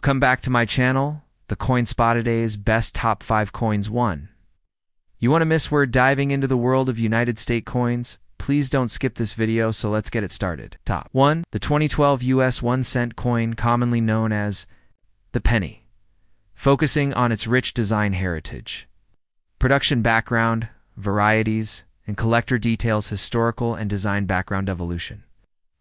Welcome back to my channel, the Coin Spot Today's Best Top 5 Coins 1. You want to miss we're diving into the world of United States coins? Please don't skip this video, so let's get it started. Top 1. The 2012 US 1 cent coin, commonly known as the penny, focusing on its rich design heritage. Production background, varieties, and collector details, historical and design background evolution.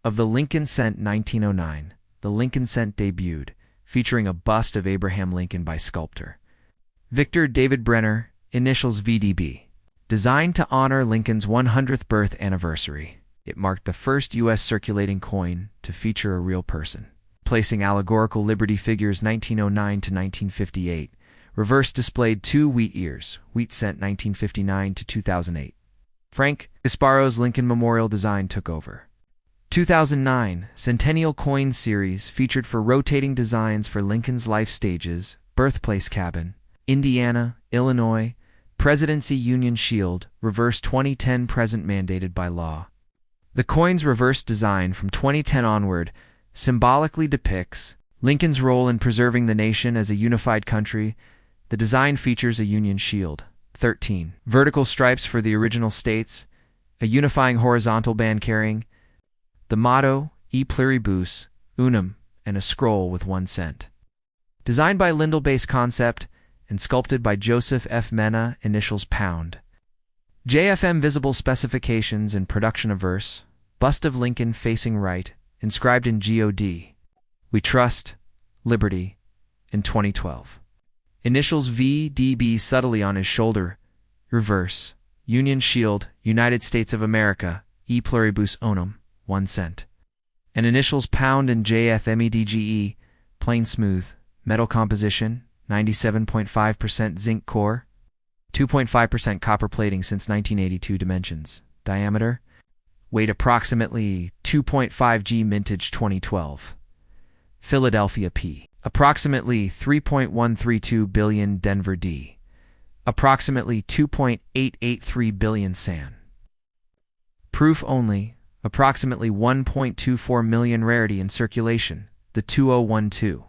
Of the Lincoln cent 1909, the Lincoln cent debuted, featuring a bust of Abraham Lincoln by sculptor Victor David Brenner, initials VDB. Designed to honor Lincoln's 100th birth anniversary, it marked the first U.S. circulating coin to feature a real person. Placing allegorical liberty figures 1909 to 1958, Reverse displayed two wheat ears, wheat cent 1959 to 2008. Frank Gasparo's Lincoln Memorial design took over. 2009 Centennial Coin Series featured for rotating designs for Lincoln's life stages, birthplace cabin, Indiana, Illinois, Presidency Union Shield, reverse 2010 present mandated by law. The coin's reverse design from 2010 onward symbolically depicts Lincoln's role in preserving the nation as a unified country. The design features a Union Shield, 13 vertical stripes for the original states, a unifying horizontal band carrying the motto, E pluribus unum, and a scroll with 1 cent. Designed by Lindell-based concept and sculpted by Joseph F. Mena, initials pound. JFM visible specifications and production averse, bust of Lincoln facing right, inscribed in God. We trust, liberty, in 2012. Initials VDB subtly on his shoulder, reverse, Union Shield, United States of America, E pluribus unum, 1 cent. And initials pound and JFMEDGE, plain smooth, metal composition, 97.5% zinc core, 2.5% copper plating since 1982 dimensions, diameter, weight approximately 2.5 g mintage 2012. Philadelphia P. Approximately 3.132 billion Denver D. Approximately 2.883 billion San. Proof only, approximately 1.24 million rarity in circulation, the 2012.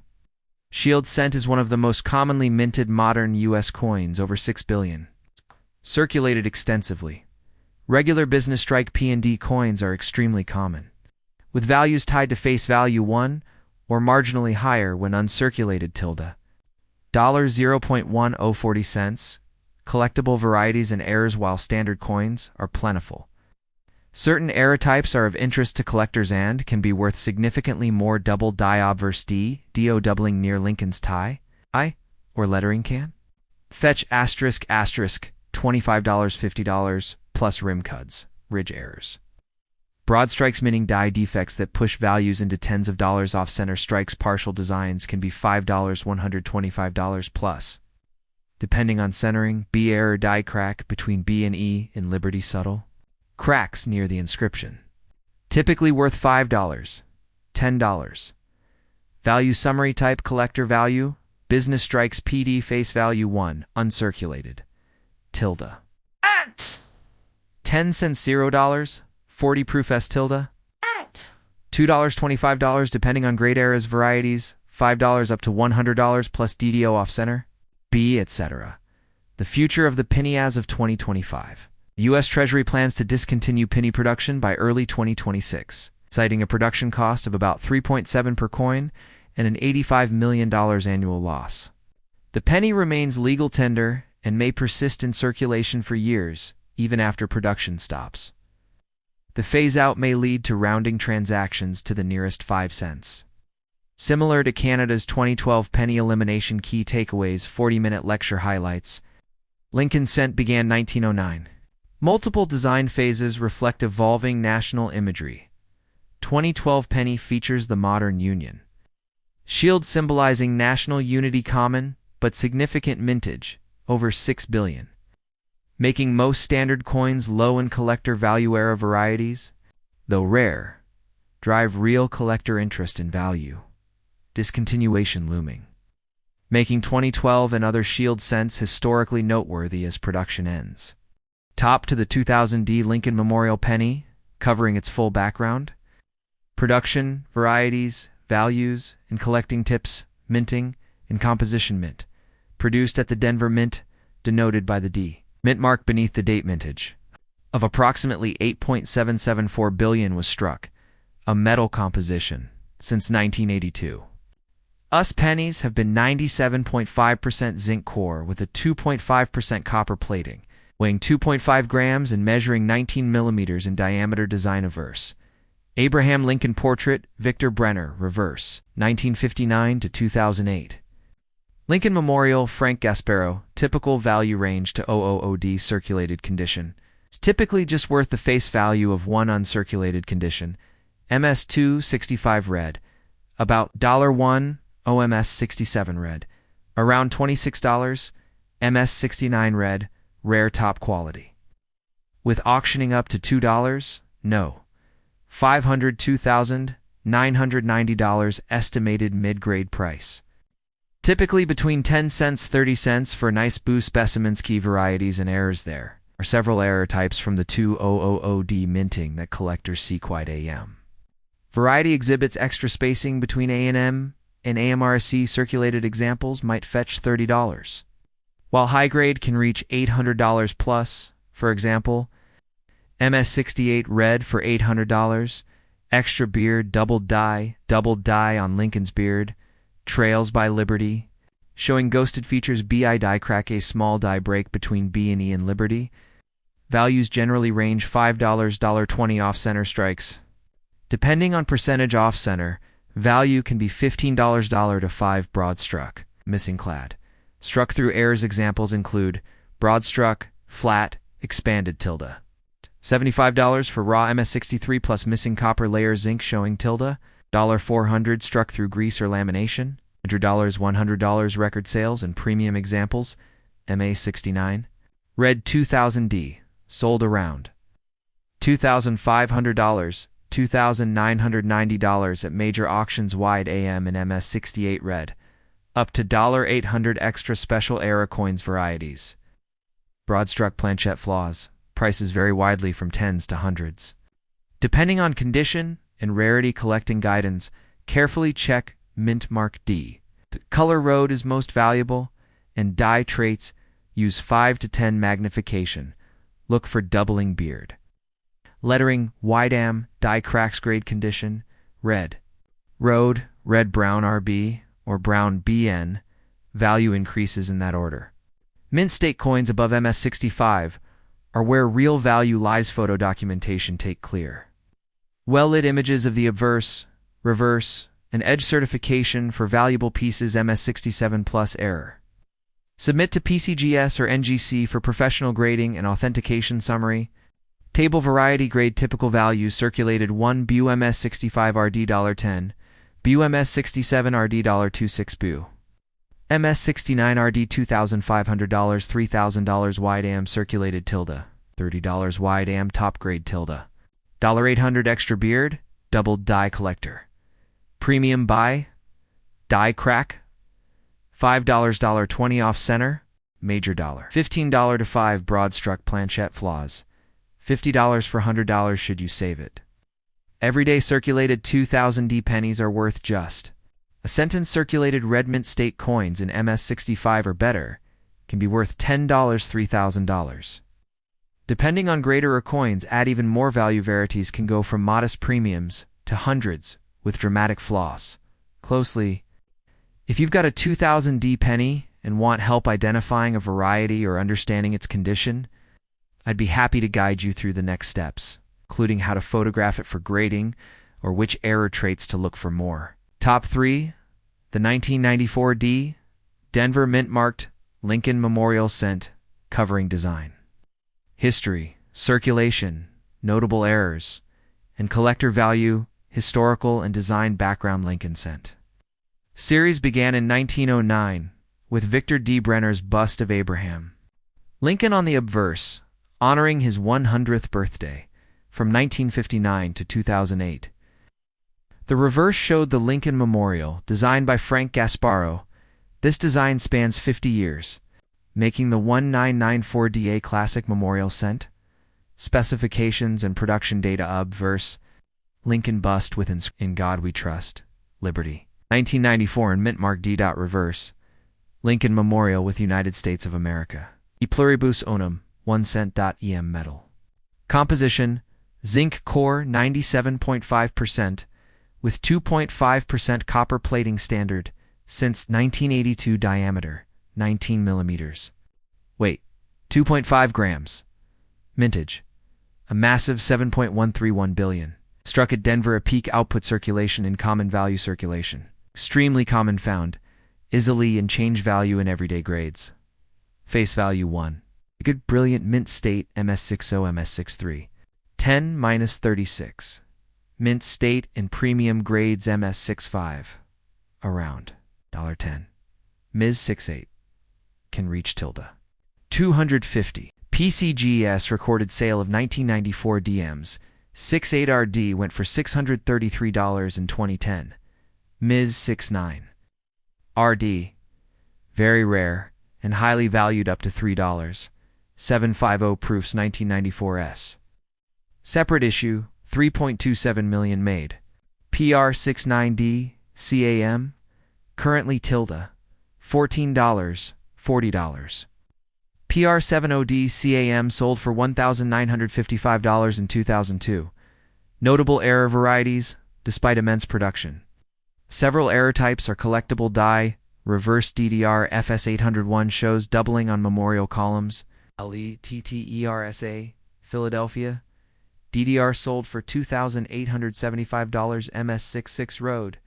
Shield cent is one of the most commonly minted modern U.S. coins, over 6 billion. Circulated extensively. Regular business strike P&D coins are extremely common, with values tied to face value 1 or marginally higher when uncirculated tilde. $0.1040. Collectible varieties and errors. While standard coins are plentiful, certain error types are of interest to collectors and can be worth significantly more. Double die obverse DO doubling near Lincoln's tie, I, or lettering can. Fetch asterisk $25 $50 plus rim cuts, ridge errors. Broad strikes meaning die defects that push values into tens of dollars. Off center strikes partial designs can be $5 $125 plus. Depending on centering, B error die crack between B and E in Liberty subtle. Cracks near the inscription. Typically worth $5, $10. Value summary type collector value, business strikes PD face value 1, uncirculated. Tilde. 10 cents $0, 40 proof S tilde. $2 $25 depending on grade errors varieties, $5 up to $100 plus DDO off center, B etc. The future of the penny as of 2025. U.S. Treasury plans to discontinue penny production by early 2026, citing a production cost of about $3.7 per coin and an $85 million annual loss. The penny remains legal tender and may persist in circulation for years, even after production stops. The phase-out may lead to rounding transactions to the nearest 5 cents. Similar to Canada's 2012 penny elimination. Key takeaways. 40-minute lecture highlights. Lincoln cent began 1909. Multiple design phases reflect evolving national imagery. 2012 penny features the modern Union Shield symbolizing national unity. Common, but significant mintage, over 6 billion. Making most standard coins low in collector value. Era varieties, though rare, drive real collector interest in value. Discontinuation looming, making 2012 and other Shield cents historically noteworthy as production ends. Top to the 2000D Lincoln Memorial penny, covering its full background. Production, varieties, values, and collecting tips. minting, and composition mint. Produced at the Denver Mint, denoted by the D. Mint mark beneath the date mintage. Of approximately 8.774 billion was struck, a metal composition, since 1982. US pennies have been 97.5% zinc core with a 2.5% copper plating, weighing 2.5 grams and measuring 19 millimeters in diameter. Design averse. Abraham Lincoln Portrait, Victor Brenner, reverse, 1959 to 2008. Lincoln Memorial, Frank Gasparo, typical value range to 000D circulated condition. It's typically just worth the face value of one uncirculated condition. MS2 65 red, about $1, OMS 67 red, around $26, MS 69 red, rare top quality. With auctioning up to $2, no. $502,990 estimated mid-grade price. Typically between 10 cents 30 cents for nice boost specimens. Key varieties and errors. There are several error types from the 2000D minting that collectors seek. Wide AM. Variety exhibits extra spacing between A&M and AMRC. Circulated examples might fetch $30, while high grade can reach $800 plus. For example, MS68 red for $800, extra beard double dye on Lincoln's beard, Trails by Liberty, showing ghosted features. BI die crack, a small die break between B and E and Liberty. Values generally range $5, $20 off center strikes. Depending on percentage off center, value can be $15 to $5. Broad struck, missing clad. Struck through errors. Examples include broad struck, flat, expanded tilde. $75 for raw MS63 plus missing copper layer zinc showing tilde. $400 struck through grease or lamination. $100 record sales and premium examples. MA69. Red 2000D, sold around $2,500, $2,990 at major auctions. Wide AM and MS68 red, up to $800 extra. Special era coins varieties. Broadstruck planchette flaws. Prices vary widely from tens to hundreds. Depending on condition and rarity. Collecting guidance. Carefully check mint mark D. The color road is most valuable, and die traits use 5 to 10 magnification. Look for doubling beard. Lettering wide AM, die cracks. Grade condition, red. Road, red brown RB or brown BN. Value increases in that order. Mint state coins above MS65 are where real value lies. Photo documentation take clear, well-lit images of the obverse, reverse, and edge certification for valuable pieces. MS67 plus error. Submit to PCGS or NGC for professional grading and authentication. Summary. Table variety grade typical values. Circulated 1 BU MS65 RD $10, BU MS67 RD $26, BU MS69 RD $2,500, $3,000. Wide AM circulated tilde, $30. Wide AM top grade tilde. $800 extra beard, doubled die collector. Premium buy, die crack, $5 $20 off center, major $15 to $5. Broad struck planchette flaws, $50 for $100 should you save it. Everyday circulated 2000D pennies are worth just a sentence. Circulated red mint state coins in MS65 or better can be worth $10, $3,000. Depending on grader or coins, add even more value. Verities can go from modest premiums to hundreds with dramatic flaws. Closely, if you've got a 2000D penny and want help identifying a variety or understanding its condition, I'd be happy to guide you through the next steps, including how to photograph it for grading or which error traits to look for more. Top 3. The 1994D, Denver Mint marked, Lincoln Memorial cent, covering design. History, circulation, notable errors, and collector value. Historical and design background. Lincoln cent series began in 1909 with Victor D. Brenner's bust of Abraham Lincoln on the obverse, honoring his 100th birthday, from 1959 to 2008. The reverse showed the Lincoln Memorial, designed by Frank Gasparo. This design spans 50 years, making the 1994 DA Classic Memorial cent. Specifications and production data. Obverse, Lincoln bust with "In God We Trust, Liberty." 1994 and mint mark D. Reverse. Lincoln Memorial with United States of America. E pluribus unum, 1 cent. Em metal. Composition, zinc core 97.5% with 2.5% copper plating standard since 1982. Diameter, 19 millimeters. Weight, 2.5 grams. Mintage, a massive 7.131 billion. Struck at Denver, a peak output circulation in common value circulation. Extremely common found, easily in change value in everyday grades. Face value 1. Good brilliant mint state MS60 MS63. 10-36. Mint state in premium grades MS65. Around $10. Ms 68. Can reach tilde. 250. PCGS recorded sale of 1994 DMs. 68RD went for $633 in 2010. Ms 69. RD. Very rare and highly valued up to $3. 750 proofs 1994S. Separate issue, 3.27 million made. PR69D, CAM, currently tilde, $14, $40. PR70D CAM sold for $1,955 in 2002. Notable error varieties, despite immense production. Several error types are collectible die. Reverse DDR FS801 shows doubling on memorial columns. LETTERSA, Philadelphia. DDR sold for $2,875 MS66 Road.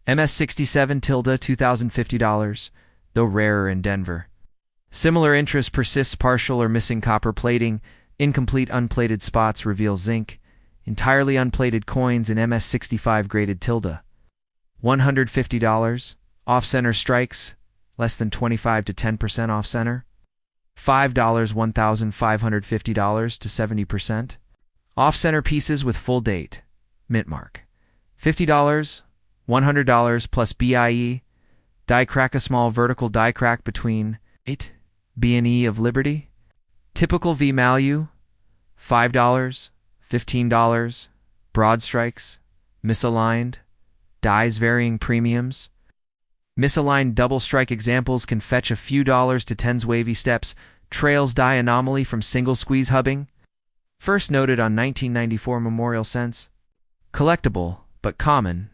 MS67 tilde $2,050, though rarer in Denver. Similar interest persists. Partial or missing copper plating. Incomplete unplated spots reveal zinc. Entirely unplated coins in MS65 graded tilde. $150. Off-center strikes, less than 25 to 10% off-center. $5, $1,550 to 70%. Off-center pieces with full date, mint mark. $50, $100 plus BIE. Die crack, a small vertical die crack between 8 B&E of Liberty. Typical V value, $5, $15. Broad strikes, misaligned. Dies varying premiums. Misaligned double strike examples can fetch a few dollars to tens. Wavy steps, trails die anomaly from single squeeze hubbing. First noted on 1994 Memorial Cents. Collectible, but common.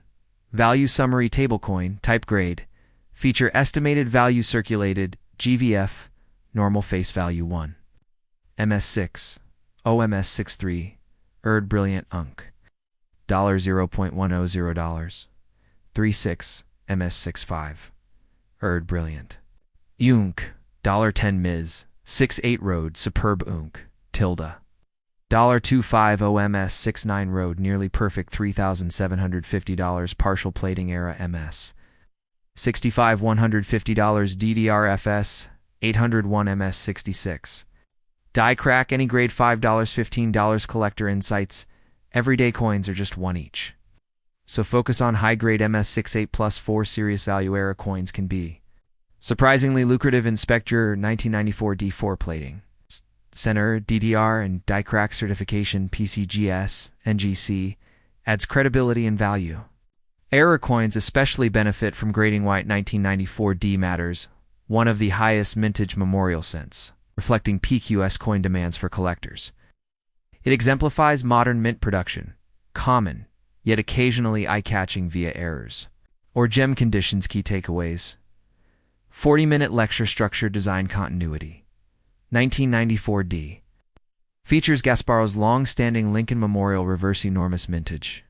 Value summary table coin, type grade. Feature estimated value circulated, GVF, normal face value 1. MS6, OMS63, brilliant Unk. $0.100. 36, MS65. Brilliant. Unk, $10 Ms, 68 Road, superb Unk, tilde. $250 MS69 Road, nearly perfect $3,750, partial plating era MS. 65 $150 DDRFS, 801 MS66. Die crack, any grade $5, $15 collector insights. Everyday coins are just one each. So focus on high-grade MS68 plus 4 serious value era coins can be surprisingly lucrative. Inspect your 1994 D4 plating. Center, DDR, and die crack certification PCGS, NGC, adds credibility and value. Error coins especially benefit from grading white 1994 D matters, one of the highest mintage memorial cents, reflecting peak US coin demands for collectors. It exemplifies modern mint production, common, yet occasionally eye-catching via errors or gem conditions. Key takeaways: 40-minute lecture structure, design continuity. 1994 D. Features Gasparo's long-standing Lincoln Memorial reverse enormous mintage.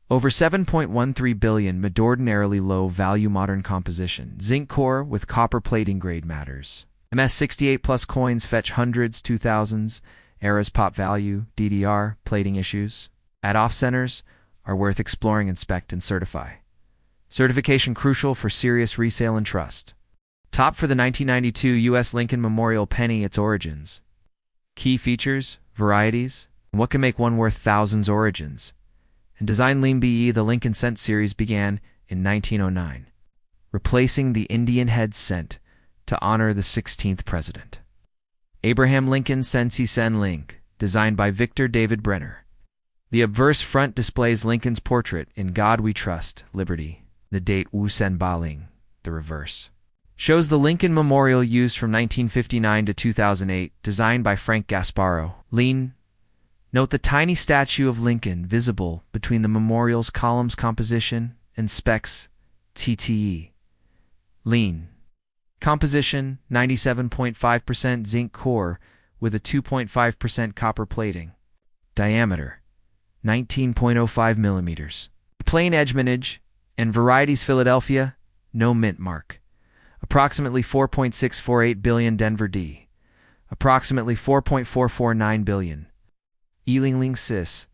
Over 7.13 billion mid-ordinarily low-value modern composition. Zinc core with copper plating grade matters. MS68 plus coins fetch hundreds, 2000s. Eras pop value, DDR, plating issues. At off-centers are worth exploring, inspect, and certify. Certification crucial for serious resale and trust. Top for the 1992 U.S. Lincoln Memorial penny. Its origins. Key features, varieties, and what can make one worth thousands. Origins. And design. Lean BE. The Lincoln Cent series began in 1909, replacing the Indian head cent to honor the 16th president. Abraham Lincoln Sensi Sen Link, designed by Victor David Brenner. The obverse front displays Lincoln's portrait in God We Trust, Liberty. The date Wu Sen Ba Ling, the reverse, shows the Lincoln Memorial used from 1959 to 2008, designed by Frank Gasparo. Lean. Note the tiny statue of Lincoln visible between the memorial's columns composition and specs TTE. Lean. Composition 97.5% zinc core with a 2.5% copper plating. Diameter 19.05 millimeters. Plain edgemanage and varieties Philadelphia, no mint mark. Approximately 4.648 billion Denver D. Approximately 4.449 billion. Eling Cis.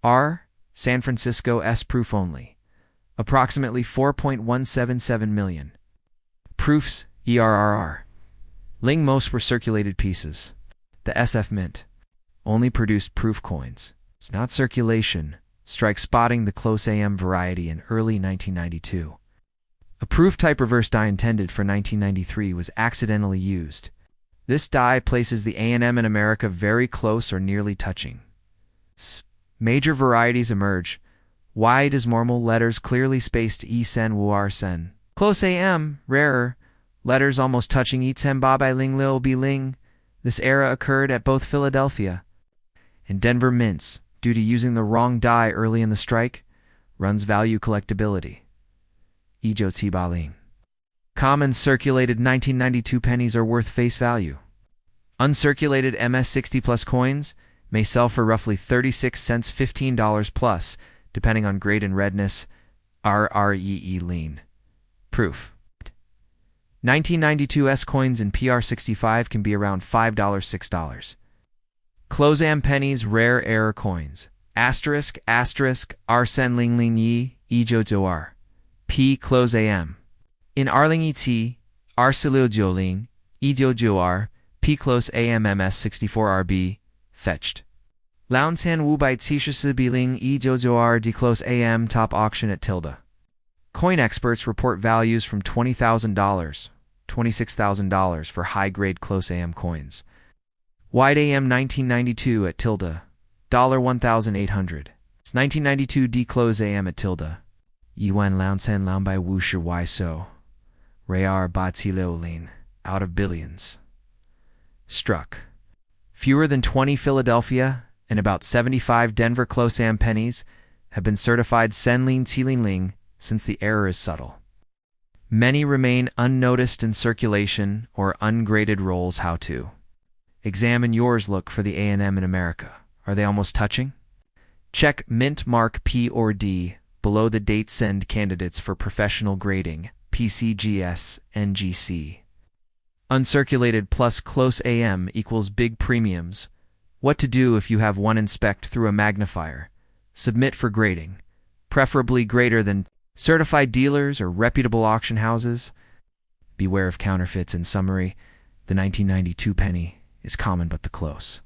R. San Francisco S. Proof only. Approximately 4.177 million. Proofs ERRR. Ling most were circulated pieces. The SF Mint only produced proof coins. It's not circulation. Strike spotting the close AM variety in early 1992. A proof-type reverse die intended for 1993 was accidentally used. This die places the A&M in America very close or nearly touching. Major varieties emerge. Wide as normal letters clearly spaced E sen wu r sen. Close AM, rarer. Letters almost touching E sen ba bai ling lil bi ling. This era occurred at both Philadelphia and Denver mints due to using the wrong die early in the strike. Runs value collectability. Ijo ti ba ling. Common circulated 1992 pennies are worth face value. Uncirculated MS-60 plus coins may sell for roughly 36 cents $15 plus, depending on grade and redness. RREE lean. Proof. 1992 S coins in PR65 can be around $5, $6. Close AM pennies rare error coins. Asterisk, asterisk, Arsen Ling Ling Yi, Ijo Doar. P close AM. In Arling ET, Arsilio Joling, Ijo Joar, P close AM MS64RB, fetched. Launsan Wu by Tisha Biling Ijo Joar de close AM top auction at tilde. Coin experts report values from $20,000, $26,000 for high-grade close AM coins. Wide AM 1992 at tilde, $1,800. It's 1992 D close AM at tilde. Yuan Launsan Laun by Wu Shi Wai So. Rayar Ba Ti Leo Lin, out of billions. Struck. Fewer than 20 Philadelphia and about 75 Denver close AM pennies have been certified Sen Lin Ti Ling Ling since the error is subtle. Many remain unnoticed in circulation or ungraded rolls. How to examine yours. Look for the A&M in America. Are they almost touching? Check mint mark P or D below the date. Send candidates for professional grading, PCGS, NGC. Uncirculated plus close AM equals big premiums. What to do if you have one? Inspect through a magnifier. Submit for grading, preferably greater than. Certified dealers or reputable auction houses. Beware of counterfeits. In summary, the 1992 penny is common but the close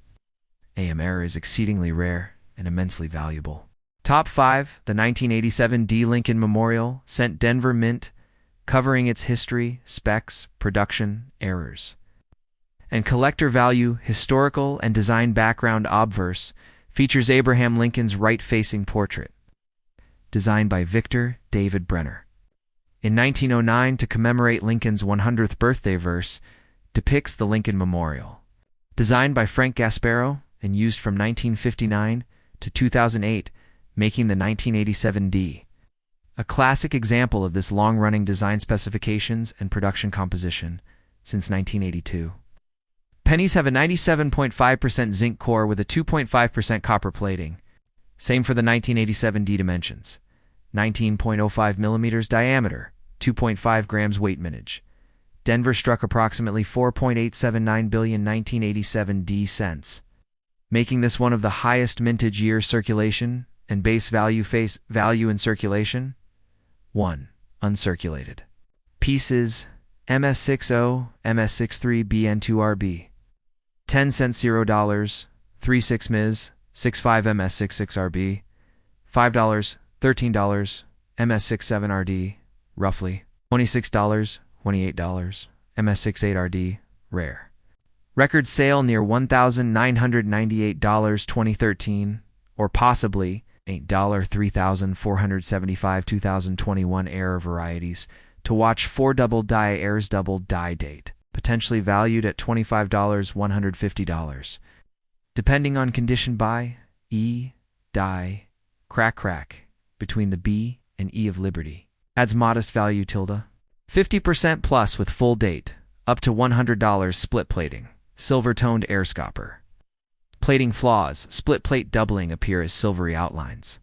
AM error is exceedingly rare and immensely valuable. Top 5. The 1987 D. Lincoln Memorial, sent Denver Mint, covering its history, specs, production, errors, and collector value. Historical and design background. Obverse features Abraham Lincoln's right-facing portrait, designed by Victor David Brenner. In 1909, to commemorate Lincoln's 100th birthday, verse depicts the Lincoln Memorial, designed by Frank Gasparo and used from 1959 to 2008, making the 1987 D a classic example of this long-running design specifications and production composition since 1982. Pennies have a 97.5% zinc core with a 2.5% copper plating. Same for the 1987 D dimensions. 19.05 millimeters diameter, 2.5 grams weight mintage. Denver struck approximately 4.879 billion 1987 D cents, making this one of the highest mintage year circulation and base value face value in circulation. 1. Uncirculated. Pieces MS60, MS63 BN2RB. 10 cents $0, 36 Ms, 65 MS66RB, $5, $13, MS67RD, roughly, $26, $28, MS68RD, rare. Record sale near $1,998 2013, or possibly $8 3475 2021 error varieties to watch 4 double die errors double die date, potentially valued at $25 $150. Depending on condition by E, die, crack, between the B and E of Liberty. Adds modest value tilde. 50% plus with full date, up to $100 split plating, silver-toned air scopper. Plating flaws, split plate doubling appear as silvery outlines.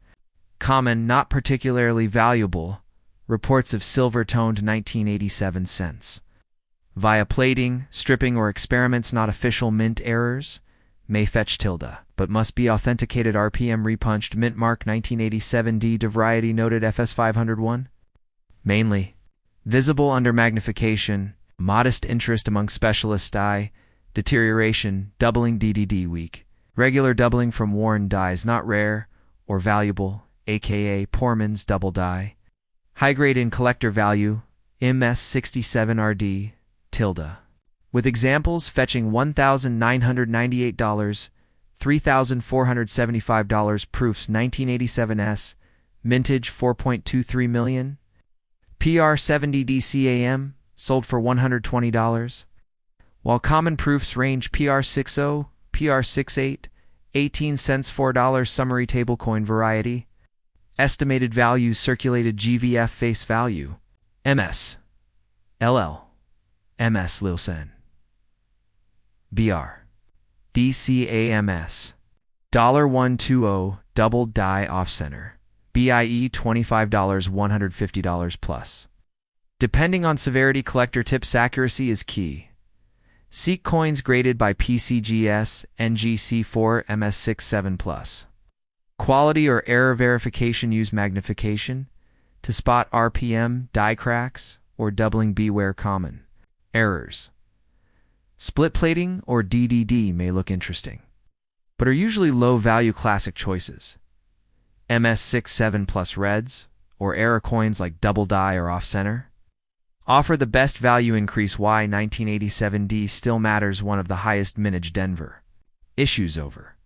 Common, not particularly valuable, reports of silver-toned 1987 cents. Via plating, stripping, or experiments not official mint errors, may fetch tilde, but must be authenticated RPM repunched mint mark 1987D de variety noted FS501. Mainly, visible under magnification, modest interest among specialist die, deterioration, doubling DDD weak, regular doubling from worn dies not rare or valuable, aka Poorman's double die, high grade in collector value, MS67RD, tilde. With examples fetching $1,998, $3,475 proofs 1987S, mintage 4.23 million, PR70 DCAM, sold for $120, while common proofs range PR60, PR68, 18 cents $4 summary table coin variety, estimated value circulated GVF face value, MS, LL, MS Lilsen. BR. DCAMS. $120 double die off center. BIE $25 $150 plus. Depending on severity, collector tips accuracy is key. Seek coins graded by PCGS NGC4 MS67 plus. Quality or error verification, use magnification to spot RPM, die cracks, or doubling. Beware common errors. Split plating or DDD may look interesting, but are usually low-value classic choices. MS67 plus reds, or error coins like double die or off-center, offer the best value increase. Why 1987D still matters. One of the highest mintage Denver. Issues over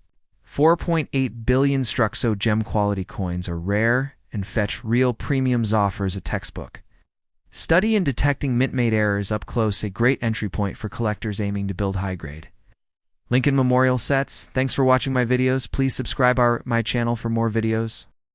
4.8 billion Struxo gem quality coins are rare and fetch real premiums. Offers a textbook study in detecting mint-made errors up close, a great entry point for collectors aiming to build high-grade Lincoln Memorial sets. Thanks for watching my videos. Please subscribe my channel for more videos.